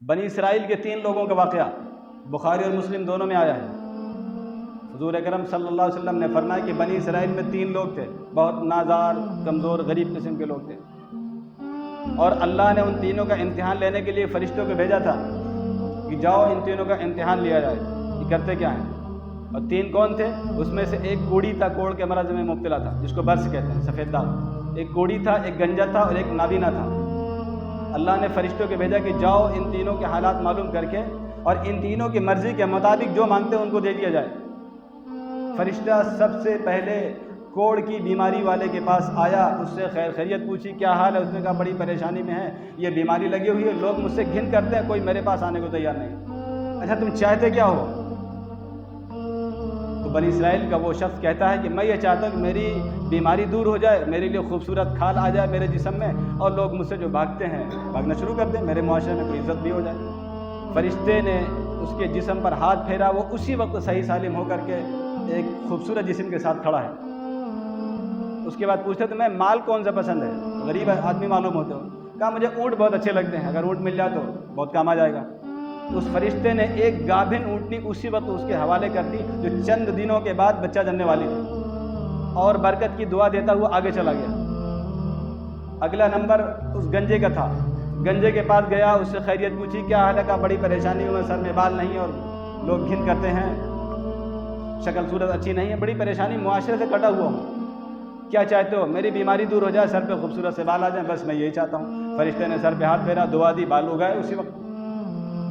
بنی اسرائیل کے 3 لوگوں کا واقعہ بخاری اور مسلم دونوں میں آیا ہے۔ حضور اکرم صلی اللہ علیہ وسلم نے فرمایا کہ بنی اسرائیل میں 3 لوگ تھے، بہت نازار، کمزور، غریب قسم کے لوگ تھے، اور اللہ نے ان تینوں کا امتحان لینے کے لیے فرشتوں کو بھیجا تھا کہ جاؤ ان تینوں کا امتحان لیا جائے یہ کرتے کیا ہیں۔ اور 3 کون تھے؟ اس میں سے ایک کوڑی تھا، کوڑ کے مرض میں مبتلا تھا جس کو برس کہتے ہیں، سفید داغ۔ ایک کوڑی تھا، ایک گنجا تھا اور ایک نابینا تھا۔ اللہ نے فرشتوں کو بھیجا کہ جاؤ ان تینوں کے حالات معلوم کر کے اور ان تینوں کی مرضی کے مطابق جو مانگتے ہیں ان کو دے دیا جائے۔ فرشتہ سب سے پہلے کوڑ کی بیماری والے کے پاس آیا، اس سے خیر خیریت پوچھی، کیا حال ہے؟ اس نے کہا بڑی پریشانی میں ہے، یہ بیماری لگی ہوئی ہے، لوگ مجھ سے گھن کرتے ہیں، کوئی میرے پاس آنے کو تیار نہیں۔ اچھا تم چاہتے کیا ہو؟ تو بنی اسرائیل کا وہ شخص کہتا ہے کہ میں یہ چاہتا ہوں کہ میری بیماری دور ہو جائے، میرے لیے خوبصورت کھال آ جائے میرے جسم میں، اور لوگ مجھ سے جو بھاگتے ہیں بھاگنا شروع کر دیں، میرے معاشرے میں کوئی عزت بھی ہو جائے۔ فرشتے نے اس کے جسم پر ہاتھ پھیرا، وہ اسی وقت صحیح سالم ہو کر کے ایک خوبصورت جسم کے ساتھ کھڑا ہے۔ اس کے بعد پوچھتے تمہیں مال کون سا پسند ہے؟ غریب آدمی معلوم ہوتے ہو۔ کہا مجھے اونٹ بہت اچھے لگتے ہیں، اگر اونٹ مل جائے تو بہت کام آ جائے گا۔ اس فرشتے نے ایک گابھن اونٹنی اسی وقت اس کے حوالے کر دی جو چند دنوں کے بعد بچہ جننے والی تھی، اور برکت کی دعا دیتا ہوا آگے چلا گیا۔ اگلا نمبر اس گنجے کا تھا۔ گنجے کے پاس گیا، اس سے خیریت پوچھی، کیا حال ہے؟ کا بڑی پریشانی میں، سر میں بال نہیں اور لوگ گھن کرتے ہیں، شکل صورت اچھی نہیں ہے، بڑی پریشانی، معاشرے سے کٹا ہوا ہوں، کیا چاہتے ہو؟ میری بیماری دور ہو جائے، سر پہ خوبصورت سے بال آ جائیں، بس میں یہی چاہتا ہوں۔ فرشتے نے سر پہ ہاتھ پھیرا، دعا دی، بال اگائے اسی وقت۔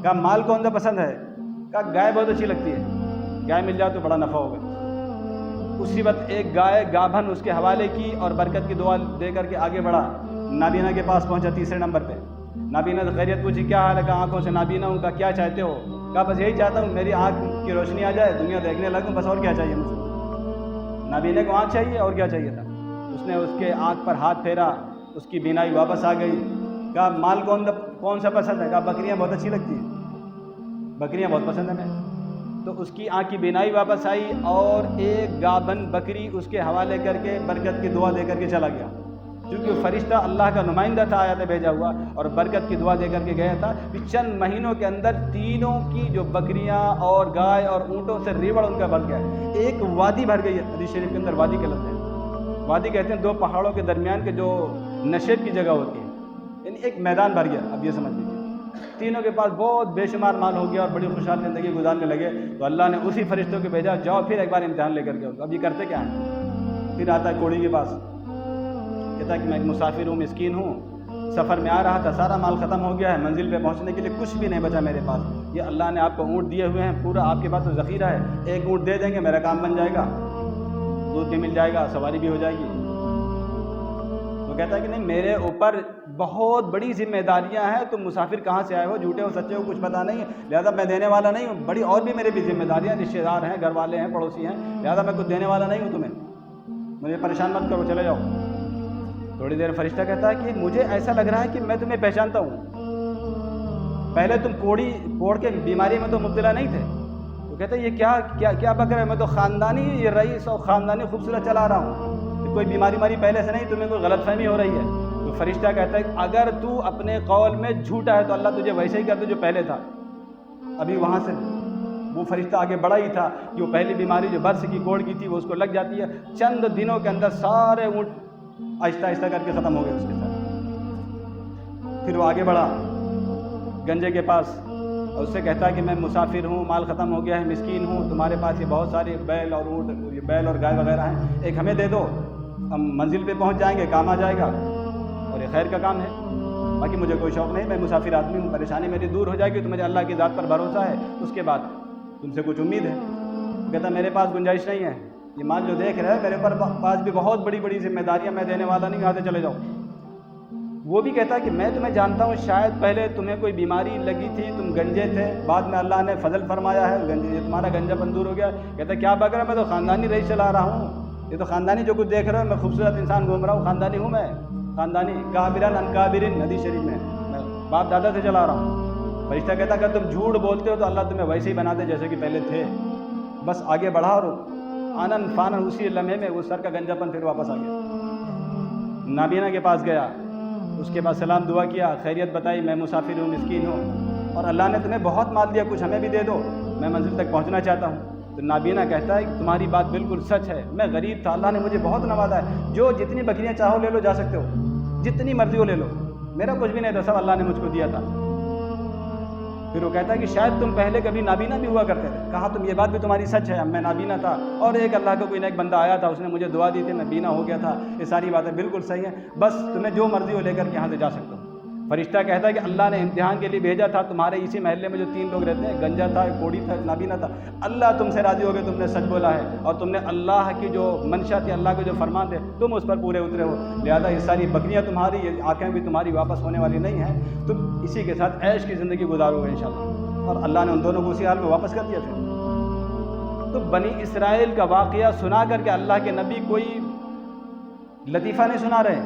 کہا مال کون سا پسند ہے؟ کہا گائے بہت اچھی لگتی ہے، گائے مل جائے تو بڑا نفع ہوگا۔ اسی وقت ایک گائے گابھن اس کے حوالے کی اور برکت کی دعا دے کر کے آگے بڑھا، نابینا کے پاس پہنچا تیسرے نمبر پہ۔ نابینا سے خیریت پوچھی، کیا حال ہے؟ کہا آنکھوں سے نابینا ہوں۔ کہا کیا چاہتے ہو؟ کہا بس یہی چاہتا ہوں میری آنکھ کی روشنی آ جائے، دنیا دیکھنے لگوں، بس اور کیا چاہیے مجھے؟ نابینے کو آنکھ چاہیے، اور کیا چاہیے تھا؟ اس نے اس کے آنکھ پر ہاتھ پھیرا، اس کی بینائی واپس آ گئی۔ کہا مال کون سا پسند ہے؟ کہا بکریاں بہت اچھی لگتی ہیں، بکریاں بہت پسند ہیں میں۔ تو اس کی آنکھ کی بینائی واپس آئی اور ایک گابھن بکری اس کے حوالے کر کے برکت کی دعا دے کر کے چلا گیا، کیونکہ فرشتہ اللہ کا نمائندہ تھا آیا تھا بھیجا ہوا، اور برکت کی دعا دے کر کے گیا تھا کہ چند مہینوں کے اندر تینوں کی جو بکریاں اور گائے اور اونٹوں سے ریوڑ ان کا بھر گیا، ایک وادی بھر گئی۔ حدیث شریف کے اندر وادی کا لفظ ہے، وادی کہتے ہیں 2 پہاڑوں کے درمیان کے جو نشیب کی جگہ ہوتی ہے، یعنی ایک میدان بھر گیا۔ اب یہ سمجھ لیجیے تینوں کے پاس بہت بے شمار مال ہو گیا اور بڑی خوشحال زندگی گزارنے لگے۔ تو اللہ نے اسی فرشتوں کو بھیجا، جاؤ پھر ایک بار امتحان لے کر کے۔ اب یہ کرتے کیا ہیں؟ پھر آتا ہے کوڑی کے پاس، کہتا ہے کہ میں ایک مسافر ہوں، مسکین ہوں، سفر میں آ رہا تھا، سارا مال ختم ہو گیا ہے، منزل پہ پہنچنے کے لیے کچھ بھی نہیں بچا میرے پاس۔ یہ اللہ نے آپ کو اونٹ دیے ہوئے ہیں، پورا آپ کے پاس تو ذخیرہ ہے، ایک اونٹ دے دیں گے میرا کام بن جائے گا، دودھ بھی مل جائے گا، سواری بھی ہو جائے گی۔ تو کہتا ہے کہ نہیں، میرے اوپر بہت بڑی ذمہ داریاں ہیں، تم مسافر کہاں سے آئے ہو، جھوٹے ہو سچے ہو کچھ پتہ نہیں ہے، لہذا میں دینے والا نہیں ہوں، بڑی اور بھی میرے بھی ذمہ داریاں، رشتہ دار ہیں، گھر والے ہیں، پڑوسی ہیں، لہذا میں کچھ دینے والا نہیں ہوں تمہیں، مجھے پریشان مت کرو، چلے جاؤ۔ تھوڑی دیر فرشتہ کہتا ہے کہ مجھے ایسا لگ رہا ہے کہ میں تمہیں پہچانتا ہوں، پہلے تم کوڑ کے بیماری میں تو مبتلا نہیں تھے۔ تو کہتا ہے یہ کیا بک رہے ہیں؟ میں تو خاندانی یہ رئیس اور خاندانی خوبصورت چلا رہا ہوں، کوئی بیماری پہلے سے نہیں، تمہیں کوئی غلط فہمی ہو رہی ہے۔ تو فرشتہ کہتا ہے اگر تو اپنے قول میں جھوٹا ہے تو اللہ تجھے ویسے ہی کر دے جو پہلے تھا۔ ابھی وہاں سے وہ فرشتہ آگے بڑھا ہی تھا کہ وہ پہلی بیماری جو برس کی کوڑ کی تھی وہ اس کو لگ جاتی ہے، چند دنوں کے اندر سارے اونٹ آہستہ آہستہ کر کے ختم ہو گئے اس کے ساتھ۔ پھر وہ آگے بڑھا گنجے کے پاس اور اس سے کہتا ہے کہ میں مسافر ہوں، مال ختم ہو گیا ہے، مسکین ہوں، تمہارے پاس یہ بہت سارے بیل اور اونٹ، بیل اور گائے وغیرہ ہیں، ایک ہمیں دے دو، ہم منزل پہ پہنچ جائیں گے، کام آ جائے گا، اور یہ خیر کا کام ہے، باقی مجھے کوئی شوق نہیں، میں مسافر آدمی ہوں، پریشانی میری دور ہو جائے گی تو مجھے اللہ کی ذات پر بھروسہ ہے، اس کے بعد تم سے کچھ امید ہے۔ کہتا میرے پاس گنجائش نہیں ہے، یہ مال جو دیکھ رہے ہیں میرے پاس بھی بہت بڑی بڑی ذمہ داریاں، میں دینے والا نہیں، یہاں سے چلے جاؤ۔ وہ بھی کہتا ہے کہ میں تمہیں جانتا ہوں، شاید پہلے تمہیں کوئی بیماری لگی تھی، تم گنجے تھے، بعد میں اللہ نے فضل فرمایا ہے، یہ تمہارا گنجا پن دور ہو گیا۔ کہتا ہے کیا بک رہا ہے؟ میں تو خاندانی رئیس چلا رہا ہوں، یہ تو خاندانی جو کچھ دیکھ رہے ہو، میں خوبصورت انسان گھوم رہا ہوں، خاندانی ہوں میں، خاندانی کابرن ان کابرن، حدیث شریف میں باپ دادا سے چلا رہا ہوں۔ فرشتہ کہتا اگر تم جھوٹ بولتے ہو تو اللہ تمہیں ویسے ہی بنا دے جیسے کہ پہلے تھے۔ بس آگے بڑھا اور آنن فانن اسی لمحے میں وہ سر کا گنجا پن پھر واپس آ گیا۔ نابینا کے پاس گیا، اس کے بعد سلام دعا کیا، خیریت بتائی، میں مسافر ہوں، مسکین ہوں، اور اللہ نے تمہیں بہت مال دیا، کچھ ہمیں بھی دے دو، میں منزل تک پہنچنا چاہتا ہوں۔ تو نابینا کہتا ہے کہ تمہاری بات بالکل سچ ہے، میں غریب تھا، اللہ نے مجھے بہت نوازا ہے، جو جتنی بکریاں چاہو لے لو، جا سکتے ہو، جتنی مرضی ہو لے لو، میرا کچھ بھی نہیں تھا، سب اللہ نے مجھ کو دیا تھا۔ پھر وہ کہتا ہے کہ شاید تم پہلے کبھی نابینا بھی ہوا کرتے تھے۔ کہا تم یہ بات بھی تمہاری سچ ہے، اب میں نابینا تھا اور ایک اللہ کا کوئی نیک بندہ آیا تھا، اس نے مجھے دعا دی تھی، میں بینا ہو گیا تھا، یہ ساری باتیں بالکل صحیح ہیں، بس تمہیں جو مرضی ہو لے کر کے یہاں سے جا سکتے ہو۔ فرشتہ کہتا ہے کہ اللہ نے امتحان کے لیے بھیجا تھا، تمہارے اسی محلے میں جو 3 لوگ رہتے ہیں، گنجا تھا، کوڑی تھا، نابینا تھا، اللہ تم سے راضی ہو گئے، تم نے سچ بولا ہے اور تم نے اللہ کی جو منشا تھی، اللہ کے جو فرمان تھے، تم اس پر پورے اترے ہو، لہذا یہ ساری بکریاں تمہاری، یہ آنکھیں بھی تمہاری واپس ہونے والی نہیں ہیں، تم اسی کے ساتھ عیش کی زندگی گزارو گے انشاءاللہ۔ اور اللہ نے ان دونوں کو اسی حال میں واپس کر دیا پھر۔ تو بنی اسرائیل کا واقعہ سنا کر کے اللہ کے نبی کوئی لطیفہ نہیں سنا رہے،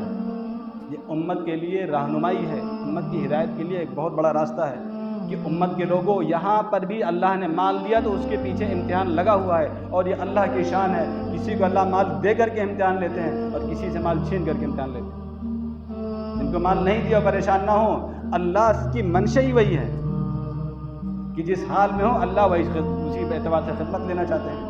یہ امت کے لیے رہنمائی ہے، امت کی ہدایت کے لیے ایک بہت بڑا راستہ ہے کہ امت کے لوگوں یہاں پر بھی اللہ نے مال دیا تو اس کے پیچھے امتحان لگا ہوا ہے، اور یہ اللہ کی شان ہے، کسی کو اللہ مال دے کر کے امتحان لیتے ہیں اور کسی سے مال چھین کر کے امتحان لیتے ہیں۔ جن کو مال نہیں دیا پریشان نہ ہو، اللہ کی منشا ہی وہی ہے کہ جس حال میں ہو اللہ وہی اسی اعتبار سے خدمت لینا چاہتے ہیں۔